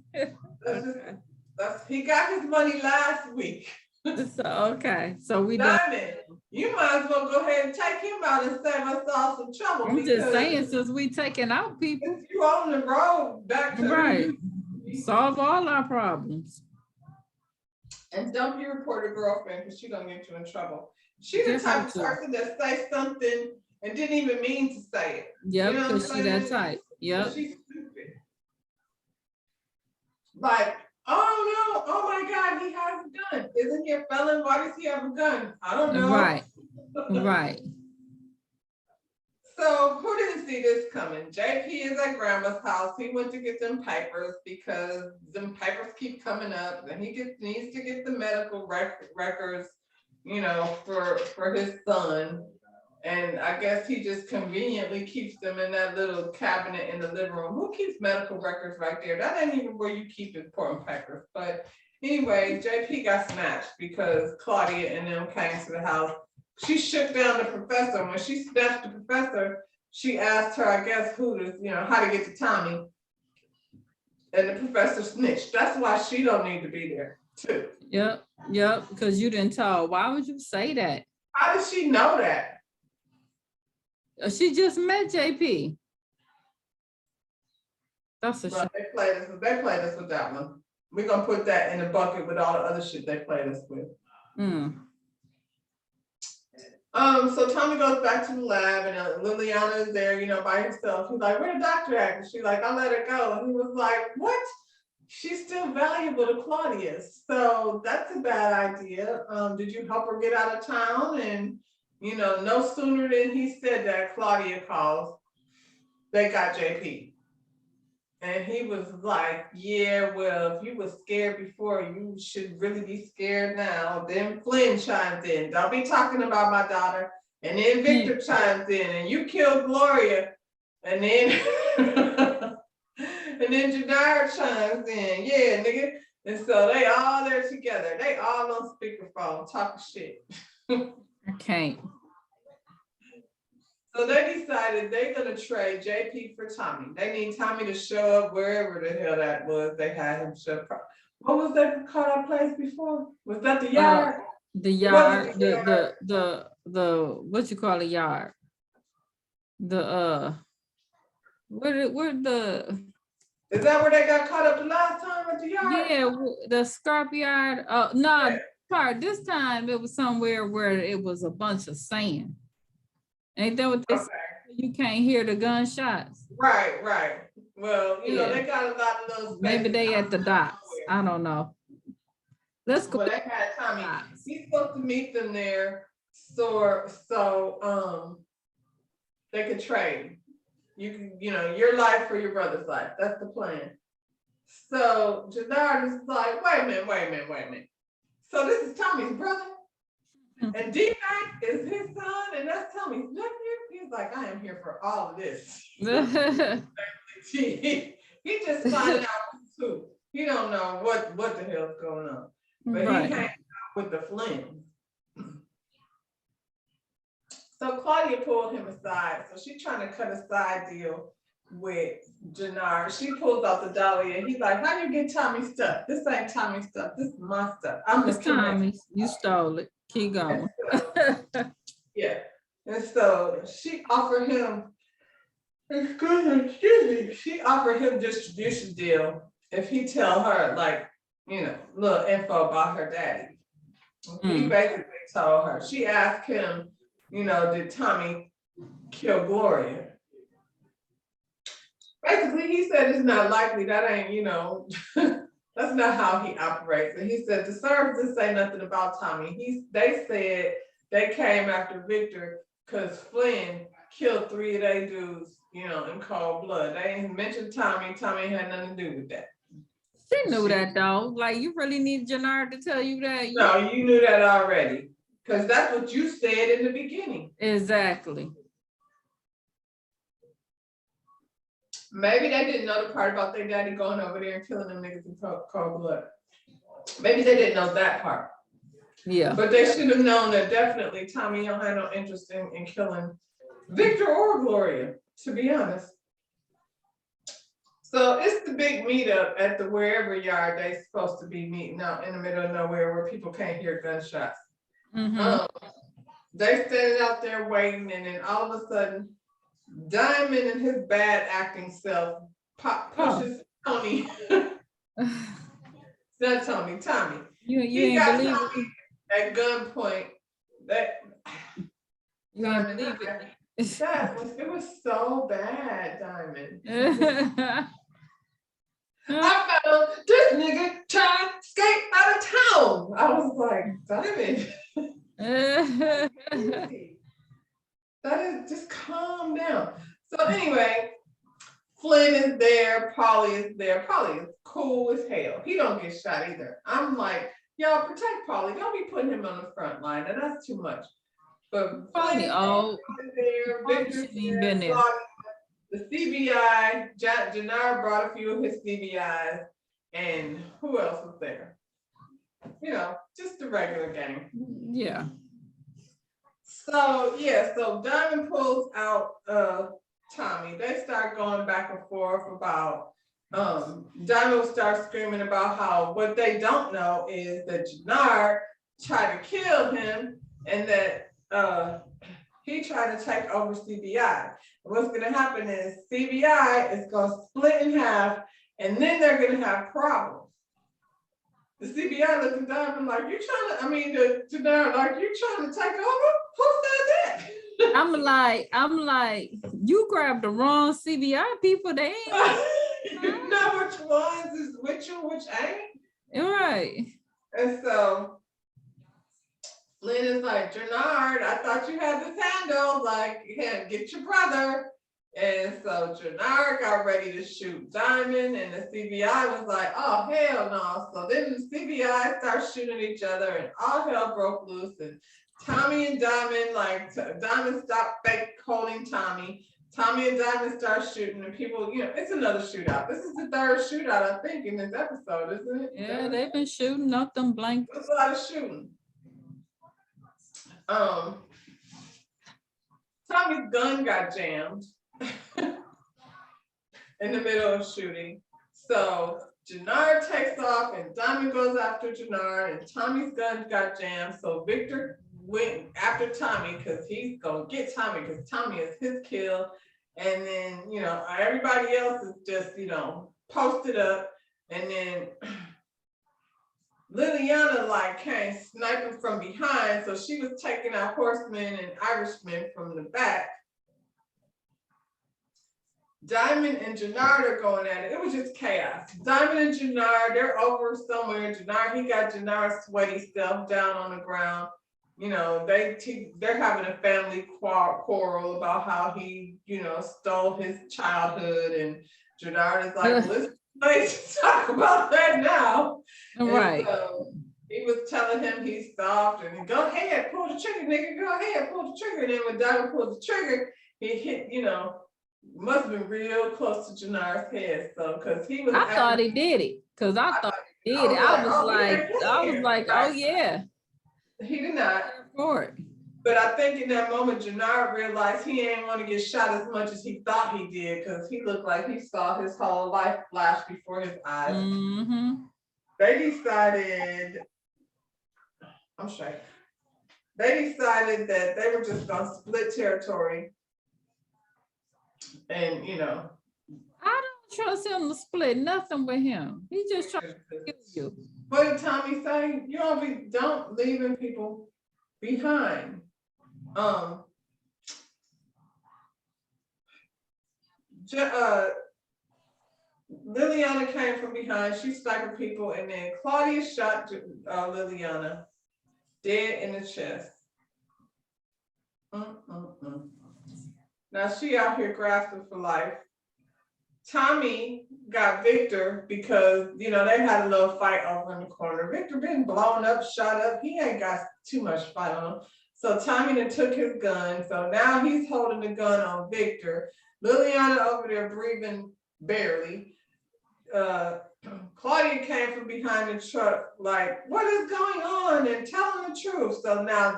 He got his money last week. Okay, so we Diamond, you might as well go ahead and take him out and save us all some trouble. I'm just saying, since we taking out people, you on the road back to right, solve all our problems. And don't be report a girlfriend because she's gonna get you in trouble. She's the type of person that say something and didn't even mean to say it. Yep, because she's that type. Yep. She's stupid. Like, oh no, oh my God, he has a gun. Isn't he a felon? Why does he have a gun? I don't know. Right. Right. So who didn't see this coming? JP is at grandma's house. He went to get them papers because them papers keep coming up, and he needs to get the medical records, you know, for his son. And I guess he just conveniently keeps them in that little cabinet in the living room. Who keeps medical records right there? That ain't even where you keep important papers. But anyway, JP got snatched because Claudia and them came to the house. She shook down the professor. When she snatched the professor, she asked her, I guess, how to get to Tommy. And the professor snitched. That's why she don't need to be there, too. Yep, because you didn't tell. Why would you say that? How does she know that? She just met JP. That's a shame. They played us with that one. We're gonna put that in a bucket with all the other shit they played us with. So Tommy goes back to the lab and Liliana is there, by herself. He's like, where the doctor at? And she's like, I let her go. And he was like, what? She's still valuable to Claudia. So that's a bad idea. Did you help her get out of town? And no sooner than he said that, Claudia calls. They got JP. And he was like, yeah, well, if you were scared before, you should really be scared now. Then Flynn chimes in, don't be talking about my daughter. And then Victor chimes in, and you killed Gloria. And then and then Jannard chimes in, yeah, nigga. And so they all there together. They all on speakerphone talking shit. I can't. So they decided they're gonna trade JP for Tommy. They need Tommy to show up wherever the hell that was. They had him show up. What was that called that place before? Was that the yard? The yard, the what you call a yard? The where the is that where they got caught up the last time at the yard? Yeah, the scrap yard. No, part. This time it was somewhere where it was a bunch of sand. Ain't that what they said? You can't hear the gunshots. Right. Well, you know, Yeah. they got a lot of those. Maybe they at the docks. I don't know. Let's go. Well, they had Tommy. He's supposed to meet them there, so they could trade. You can, you know, your life for your brother's life. That's the plan. So Jannard is like, wait a minute. So this is Tommy's brother, and D-Night is his son, and that's Tommy's nephew. He's like, I am here for all of this. he just finding out who. He don't know what the hell's going on, but Right. he came out with the Flynn. So Claudia pulled him aside. So she's trying to cut a side deal with Jannard. She pulls out the dolly and he's like, how you get Tommy's stuff? This ain't Tommy's stuff. This is my stuff. I'm It's Tommy. You stole it. Keep going. Yeah. And so she offered him, excuse me, she offered him distribution deal if he tell her, like, you know, little info about her daddy. He basically told her. She asked him, you know, did Tommy kill Gloria? Basically, he said it's not likely. That ain't, you know, that's not how he operates. And he said the serve didn't say nothing about Tommy. They said they came after Victor because Flynn killed 3 of their dudes, you know, in cold blood. They ain't mentioned Tommy. Tommy had nothing to do with that. She knew that though. Like, you really need Jannard to tell you that? No, you knew that already. Because that's what you said in the beginning. Exactly. Maybe they didn't know the part about their daddy going over there and killing them niggas in cold blood. Maybe they didn't know that part. Yeah. But they should have known that definitely Tommy Young had no interest in killing Victor or Gloria, to be honest. So it's the big meetup at the wherever yard they're supposed to be meeting out in the middle of nowhere where people can't hear gunshots. They standing out there waiting, and then all of a sudden, Diamond and his bad acting self pushes Tony. Not Tommy. You He ain't got believe Tommy at gunpoint. You ain't believe it. It was so bad, Diamond. I found this nigga trying to escape out of town. I was like, Diamond. That is, just calm down. So anyway, Flynn is there, Polly is there. Polly is cool as hell. He don't get shot either. I'm like, y'all protect Polly. Don't be putting him on the front line. And that's too much. But Polly old. there, Victor's there, the CBI, Jannard brought a few of his CBIs, and who else was there? You know, just the regular gang. Yeah. So yeah, so Diamond pulls out Tommy. They start going back and forth about Diamond starts screaming about how what they don't know is that Jannard tried to kill him and that he tried to take over CBI. What's gonna happen is CBI is gonna split in half and then they're gonna have problems. The CBI looks at Diamond like, you trying to, I mean, Jannard, like, you trying to take over? Who said that? I'm like, you grabbed the wrong CBI people. They ain't. You know which ones is with you, which ain't. Right. And so Lynn is like, Jannard, I thought you had this handled. Like, yeah, get your brother. And so Jannard got ready to shoot Diamond, and the CBI was like, oh, hell no. So then the CBI started shooting each other, and all hell broke loose. And Tommy and Diamond, like, Diamond stopped fake holding Tommy. Tommy and Diamond start shooting, and people, you know, it's another shootout. This is the third shootout, I think, in this episode, isn't it? Yeah, they've been shooting up them blankets. There's a lot of shooting. Tommy's gun got jammed in the middle of shooting. So Jannard takes off and Diamond goes after Jannard, and Tommy's gun got jammed. So Victor went after Tommy because he's gonna get Tommy because Tommy is his kill. And then, you know, everybody else is just, you know, posted up. And then Liliana like came sniping from behind, so she was taking out horsemen and Irishmen from the back. Diamond and Jannard are going at it. It was just chaos. Diamond and Jannard, they're over somewhere. Jannard, he got Jannard's sweaty stuff down on the ground. You know, they're having a family quarrel about how he, you know, stole his childhood, and Jannard is like, let's talk about that now. Right. And so he was telling him he's soft, and go ahead, pull the trigger, nigga. Go ahead, pull the trigger. And then when Diamond pulled the trigger, he hit, you know, must have been real close to Jannard's head. So, because he was, I thought he did it. Because I thought he did it. I was like, oh yeah. He did not. For it. But I think in that moment, Jannard realized he ain't want to get shot as much as he thought he did, because he looked like he saw his whole life flash before his eyes. Mm-hmm. They decided, I'm sure, they decided that they were just going to split territory. And, you know, I don't trust him to split nothing with him. He just trying to kill you. what did Tommy say? You don't leaving people behind. Liliana came from behind. She sniped people, and then Claudia shot Liliana dead in the chest. Now she out here grasping for life. Tommy got Victor because, you know, they had a little fight over in the corner. Victor been blown up, shot up. He ain't got too much fight on him. So Tommy then took his gun. So now he's holding the gun on Victor. Liliana over there breathing barely. Claudia came from behind the truck like, what is going on? And telling the truth. So now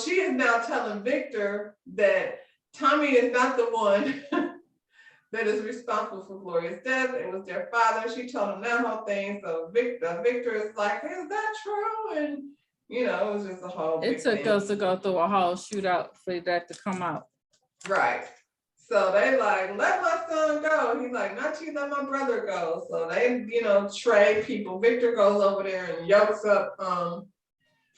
she is now telling Victor that Tommy is not the one that is responsible for Gloria's death. It was their father. She told him that whole thing. So Victor is like, is that true? And, you know, it was just a whole It took us to go through a whole shootout for that to come out. Right. So they like, let my son go. He's like, not you, let my brother go. So they, you know, trade people. Victor goes over there and yokes up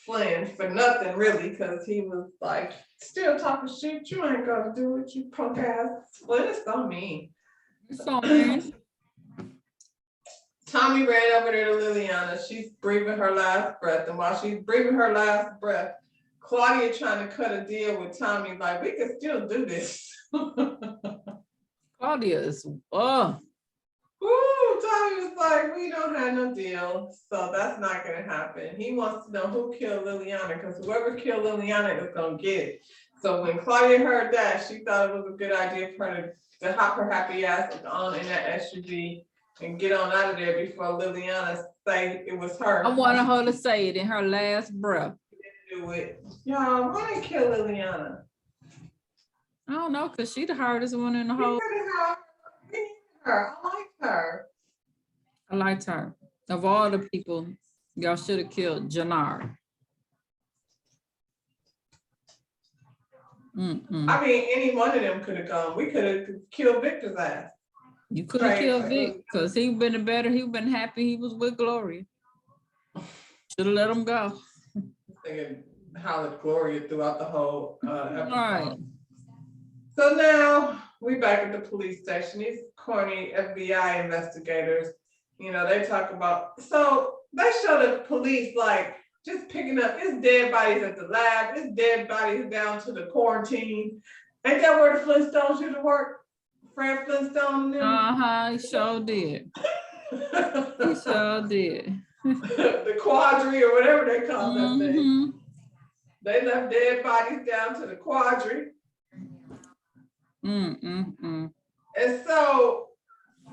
Flynn for nothing really, because he was like, still talking shit. You ain't gonna do it, you punk ass. Flynn is so mean. So mean. Tommy ran over there to Liliana. She's breathing her last breath. And while she's breathing her last breath, Claudia trying to cut a deal with Tommy, like, we can still do this. Claudia is, Ooh, Tommy was like, we don't have no deal. So that's not gonna happen. He wants to know who killed Liliana, because whoever killed Liliana is gonna get it. So when Claudia heard that, she thought it was a good idea for her to hop her happy ass on in that SUV and get on out of there before Liliana say it was her. I wanted her to say it in her last breath. She didn't do it. Y'all, why didn't kill Liliana? I don't know, because she the hardest one in the whole. I liked her. I liked her. Of all the people, y'all should have killed Jannard. I mean, any one of them could have gone. We could have killed Victor's ass. You could have killed Vic, because he been happy he was with Gloria. Should have let him go. Thinking how Gloria throughout the whole episode. Right. So now we back at the police station. These corny FBI investigators, you know, they talk about, so they show the police like just picking up, it's dead bodies at the lab, it's dead bodies down to the quarantine. Ain't that where the Flintstones used to work? Fred Flintstone and them? He sure did. He sure did. The quadri or whatever they call that thing. They left dead bodies down to the quadri. And so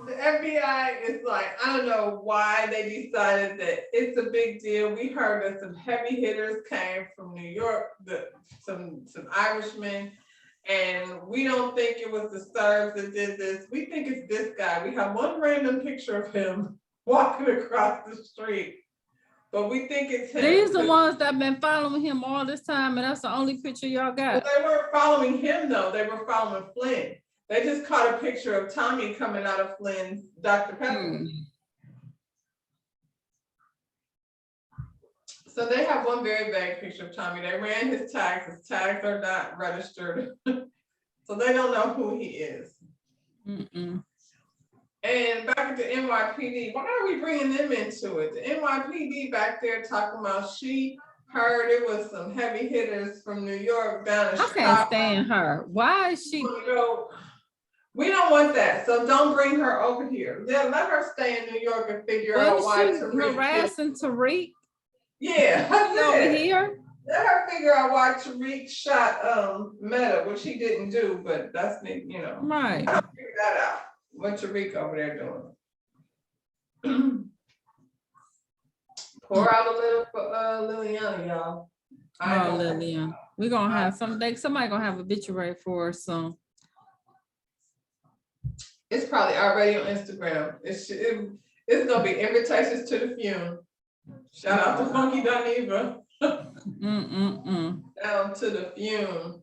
the FBI is like, I don't know why they decided that it's a big deal. We heard that some heavy hitters came from New York, some Irishmen, and we don't think it was the Serbs that did this. We think it's this guy. We have one random picture of him walking across the street, but we think it's him. These are the ones that have been following him all this time, and that's the only picture y'all got. Well, they weren't following him though. They were following Flynn. They just caught a picture of Tommy coming out of Flynn's Dr. Pepper. So they have one very vague picture of Tommy. They ran his tags. His tags are not registered. So they don't know who he is. Mm-mm. And back at the NYPD, why are we bringing them into it? The NYPD back there talking about she heard it was some heavy hitters from New York down in I Chicago. can't stand her. Why is she? We don't want that, so don't bring her over here. Let her stay in New York and figure out Was why she Tariq. harassing Tariq? Yeah, I She over said. here? Let her figure out why Tariq shot Meta, which he didn't do, but that's you know. Right. Figure that out. What Tariq over there doing? Pour out a little for Liliana, y'all. Oh, Lillian. We're gonna have somebody gonna have a obituary for her soon. It's probably already on Instagram. It's gonna be invitations to the funeral. Shout out to Funky Doniva. Down to the fume.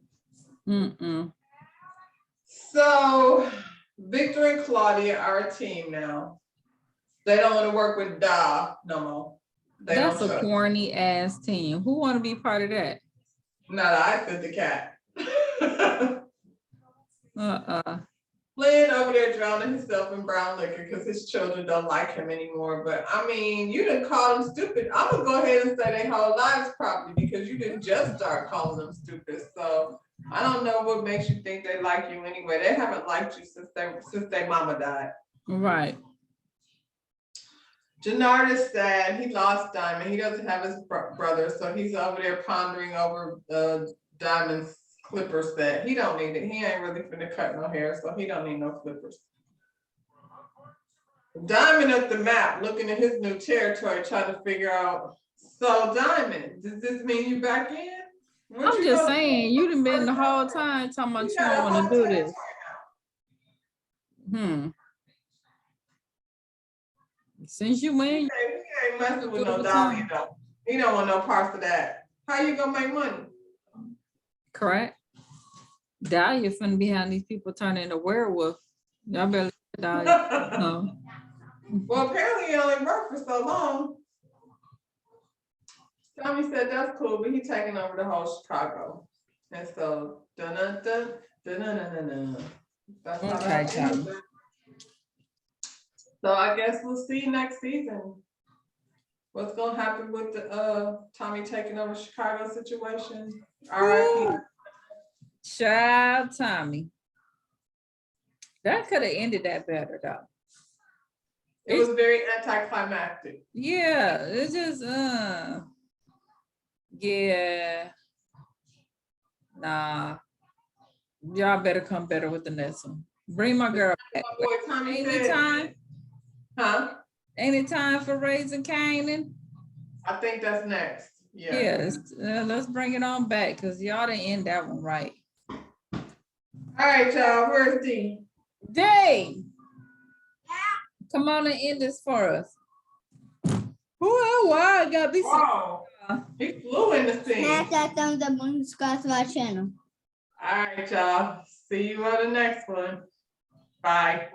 So Victor and Claudia are a team now. They don't want to work with Da no more. That's a corny ass team. Who want to be part of that? Not I fit the cat. Flynn over there drowning himself in brown liquor because his children don't like him anymore. But I mean, you didn't call them stupid. I'm gonna go ahead and say their whole lives probably because you didn't just start calling them stupid. So I don't know what makes you think they like you anyway. They haven't liked you since their mama died. Right. Jannard is sad. He lost Diamond. He doesn't have his brother, so he's over there pondering over Diamond's clipper set. He don't need it. He ain't really finna cut no hair, so he don't need no clippers. Diamond up the map, looking at his new territory, trying to figure out. So Diamond, does this mean you back in? I'm just saying, you done been the whole time talking about you don't want to do this. Since you win, he ain't messing with no Diamond though. He don't want no parts of that. How you gonna make money? Correct. Dahlia finna be having these people turn into werewolf. Y'all better Dahlia. No. Well, apparently he only worked for so long. Tommy said that's cool, but he's taking over the whole Chicago. And so dun-dun-dun, dun-dun-dun-dun-dun. That's how that is. So I guess we'll see next season. What's gonna happen with the Tommy taking over Chicago situation? R.I.P. Child Tommy. That could have ended that better though. It was very anticlimactic. Yeah, it's just yeah. Nah. Y'all better come better with the next one. Bring my girl back. My boy Tommy Anytime. Huh? Anytime for Raising Canaan? I think that's next. Yeah. Yes. Let's bring it on back because y'all didn't end that one right. All right, y'all. Where's D? D! Come on and end this for us. Whoa, got this. Wow. He flew in the scene. Smash that thumbs up and subscribe to our channel. All right, y'all. See you on the next one. Bye.